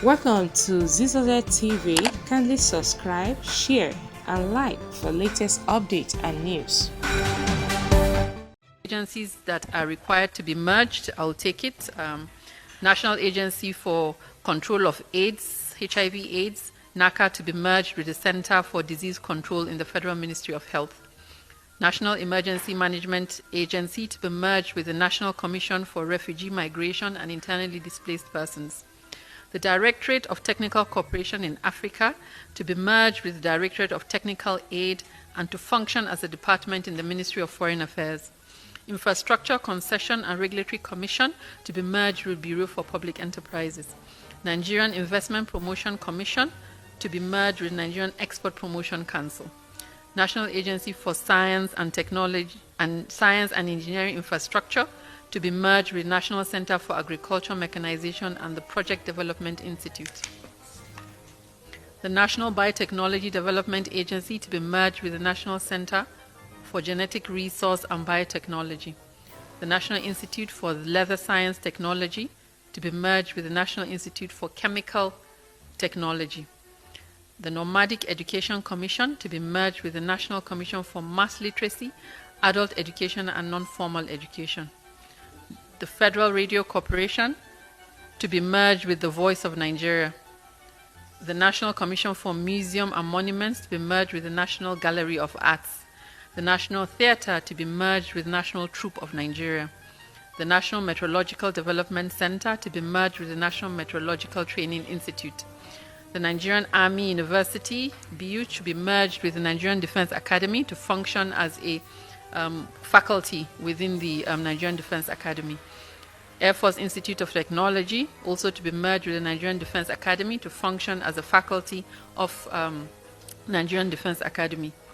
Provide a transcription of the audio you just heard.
Welcome to Zisodel TV. Kindly subscribe, share, and like for latest updates and news. Agencies that are required to be merged, I'll take it. National Agency for Control of AIDS, HIV/AIDS, NACA, to be merged with the Center for Disease Control in the Federal Ministry of Health. National Emergency Management Agency to be merged with the National Commission for Refugee Migration and Internally Displaced Persons. The Directorate of Technical Cooperation in Africa to be merged with the Directorate of Technical Aid and to function as a department in the Ministry of Foreign Affairs. Infrastructure Concession and Regulatory Commission to be merged with Bureau for Public Enterprises. Nigerian Investment Promotion Commission to be merged with Nigerian Export Promotion Council. National Agency for Science and Technology and Science and Engineering Infrastructure to be merged with National Center for Agriculture Mechanization and the Project Development Institute. The National Biotechnology Development Agency to be merged with the National Center for Genetic Resource and Biotechnology. The National Institute for Leather Science Technology to be merged with the National Institute for Chemical Technology. The Nomadic Education Commission to be merged with the National Commission for Mass Literacy, Adult Education and Non-Formal Education. The Federal Radio Corporation to be merged with the Voice of Nigeria. The National Commission for Museum and Monuments to be merged with the National Gallery of Arts. The National Theatre to be merged with National Troupe of Nigeria. The National Meteorological Development Center to be merged with the National Meteorological Training Institute. The Nigerian Army University, BU, to be merged with the Nigerian Defense Academy to function as a faculty within the Nigerian Defense Academy. Air Force Institute of Technology also to be merged with the Nigerian Defense Academy to function as a faculty of Nigerian Defense Academy.